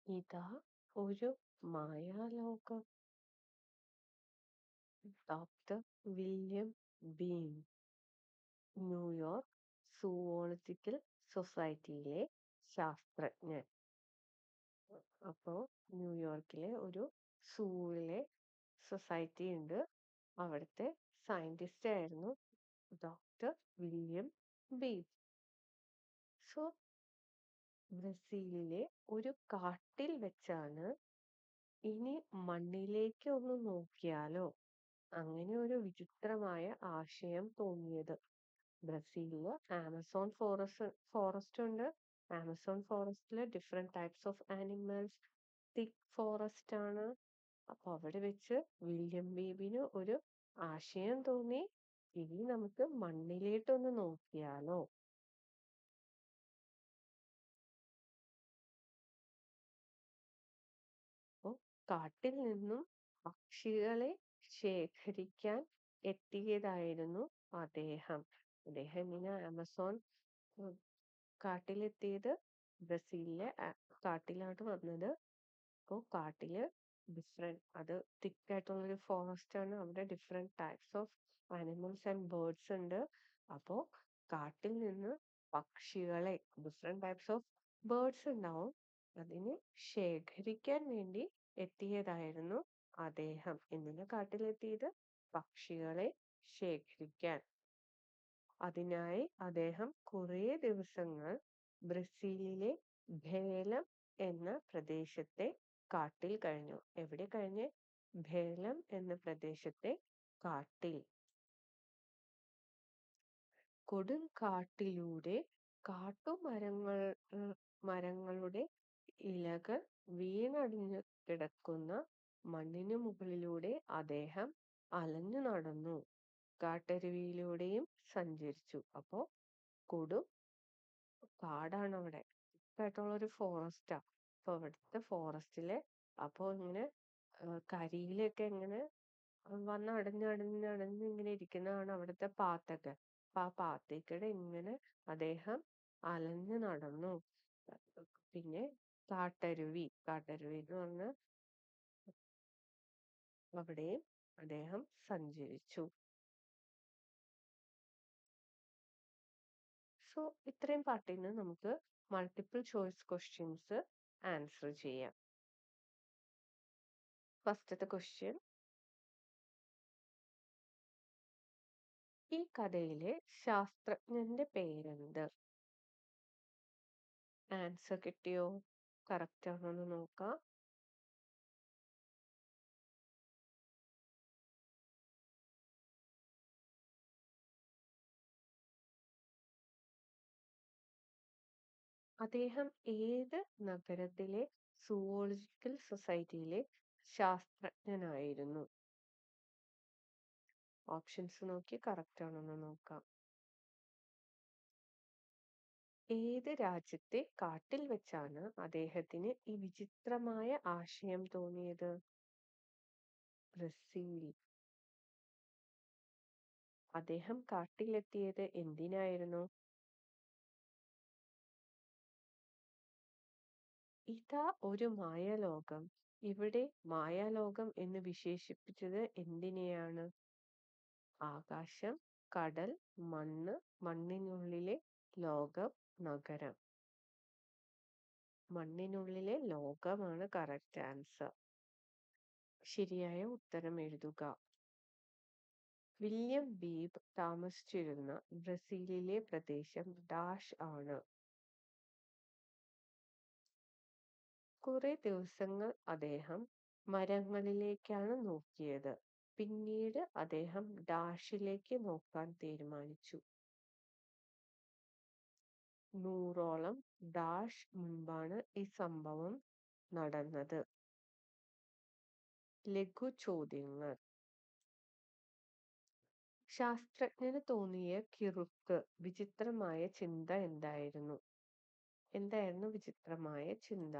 ഇതാ ഒരു മായാലോകം. Doctor William Beebe, New York zoological സൊസൈറ്റിയിലെ ശാസ്ത്രജ്ഞൻ. അപ്പോൾ ന്യൂയോർക്കിലെ ഒരു സൂവിലെ സൊസൈറ്റി ഉണ്ട്. അവിടുത്തെ സയന്റിസ്റ്റ് ആയിരുന്നു ഡോക്ടർ വില്യം ബീം. സോ ബ്രസീലിലെ ഒരു കാട്ടിൽ വെച്ചാണ് ഇനി മണ്ണിലേക്ക് ഒന്ന് നോക്കിയാലോ അങ്ങനെ ഒരു വിചിത്രമായ ആശയം തോന്നിയത്. ബ്രസീലില് ആമസോൺ ഫോറസ്റ്റ് ഉണ്ട്. ആമസോൺ ഫോറസ്റ്റില് different types of animals, thick forest ആണ്. അപ്പൊ അവിടെ വെച്ച് വില്യം ബേബിന് ഒരു ആശയം തോന്നി, ഇനി നമുക്ക് മണ്ണിലേട്ടൊന്ന് നോക്കിയാലോ. അപ്പൊ കാട്ടിൽ നിന്നും പക്ഷികളെ ശേഖരിക്കാൻ എത്തിയതായിരുന്നു അദ്ദേഹം. അദ്ദേഹം ഇങ്ങനെ ആമസോൺ ഉം, കാട്ടിലെത്തിയത് ബ്രസീലിലെ കാട്ടിലാണ് വന്നത്. അപ്പോൾ കാട്ടില് അത് തിക്കായിട്ടുള്ളൊരു ഫോറസ്റ്റ് ആണ്. അവിടെ different types of animals and birds ഉണ്ട്. അപ്പോ കാട്ടിൽ നിന്ന് പക്ഷികളെ, ഡിഫറെന്റ് ടൈപ്സ് ഓഫ് ബേർഡ്സ് ഉണ്ടാവും, അതിനെ ശേഖരിക്കാൻ വേണ്ടി എത്തിയതായിരുന്നു അദ്ദേഹം. എന്തിനാ കാട്ടിലെത്തിയത്? പക്ഷികളെ ശേഖരിക്കാൻ. അതിനായി അദ്ദേഹം കുറേ ദിവസങ്ങൾ ബ്രസീലിലെ ഭേലം എന്ന പ്രദേശത്തെ കാട്ടിൽ കഴിഞ്ഞു. എവിടെ കഴിഞ്ഞ്? ഭേലം എന്ന പ്രദേശത്തെ കാട്ടിൽ. കൊടുങ്കാട്ടിലൂടെ കാട്ടുമരങ്ങൾ മരങ്ങളുടെ ഇലകൾ വീണടിഞ്ഞു കിടക്കുന്ന മണ്ണിനു മുകളിലൂടെ അദ്ദേഹം അലഞ്ഞു നടന്നു. കാട്ടരുവിയിലൂടെയും സഞ്ചരിച്ചു. അപ്പോ കൊടും കാടാണ് അവിടെ. തിക്കായിട്ടുള്ള ഒരു ഫോറസ്റ്റാ. അപ്പൊ അവിടുത്തെ ഫോറസ്റ്റിലെ അപ്പൊ ഇങ്ങനെ കരിയിലൊക്കെ ഇങ്ങനെ വന്ന് അടഞ്ഞ് ഇങ്ങനെ ഇരിക്കുന്നതാണ് അവിടുത്തെ പാത്തൊക്കെ. അപ്പൊ ആ പാത്തേക്കൂടെ ഇങ്ങനെ അദ്ദേഹം അലഞ്ഞു നടന്നു. പിന്നെ കാട്ടരുവി എന്ന് പറഞ്ഞ അവിടെയും അദ്ദേഹം സഞ്ചരിച്ചു. സോ ഇത്രയും പാർട്ടിൽ നിന്ന് നമുക്ക് മൾട്ടിപ്പിൾ ചോയ്സ് ക്വസ്റ്റ്യൻസ് ആൻസർ ചെയ്യാം. ഫസ്റ്റത്തെ ക്വസ്റ്റ്യൻ, ഈ കഥയിലെ ശാസ്ത്രജ്ഞന്റെ പേരെന്ത്? ആൻസർ കിട്ടിയോ? കറക്റ്റ് ആണോ എന്ന് നോക്കാം. അദ്ദേഹം ഏത് നഗരത്തിലെ സുവോളജിക്കൽ സൊസൈറ്റിയിലെ ശാസ്ത്രജ്ഞനായിരുന്നു? ഓപ്ഷൻസ് നോക്കി കറക്റ്റ് ആണോ എന്ന് നോക്കാം. ഏത് രാജ്യത്തെ കാട്ടിൽ വെച്ചാണ് അദ്ദേഹത്തിന് ഈ വിചിത്രമായ ആശയം തോന്നിയത്? ബ്രസീൽ. അദ്ദേഹം കാട്ടിലെത്തിയത് എന്തിനായിരുന്നു? ഇതാ ഒരു മായാലോകം. ഇവിടെ മായാലോകം എന്ന് വിശേഷിപ്പിച്ചത് എന്തിനെയാണ്? ആകാശം, കടൽ, മണ്ണ്, മണ്ണിനുള്ളിലെ ലോകം, നഗരം. മണ്ണിനുള്ളിലെ ലോകമാണ് കറക്റ്റ് ആൻസർ. ശരിയായ ഉത്തരം എഴുതുക. വില്യം ബീബ് താമസിച്ചിരുന്ന ബ്രസീലിലെ പ്രദേശം ഡാഷ് ആണ്. കുറെ ദിവസങ്ങൾ അദ്ദേഹം മരങ്ങളിലേക്കാണ് നോക്കിയത്. പിന്നീട് അദ്ദേഹം ഡാഷിലേക്ക് നോക്കാൻ തീരുമാനിച്ചു. 100ഓളം ഡാഷ് മുൻപാണ് ഈ സംഭവം നടന്നത്. ലഘു ചോദ്യങ്ങൾ. ശാസ്ത്രജ്ഞന് തോന്നിയ വിചിത്രമായ ചിന്ത എന്തായിരുന്നു? എന്തായിരുന്നു വിചിത്രമായ ചിന്ത?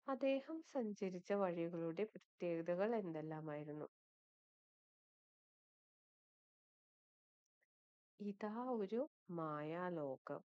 അദ്ദേഹം സഞ്ചരിച്ച വഴികളുടെ പ്രത്യേകതകൾ എന്തെല്ലാമായിരുന്നു? ഇതാ ഒരു മായാലോകം.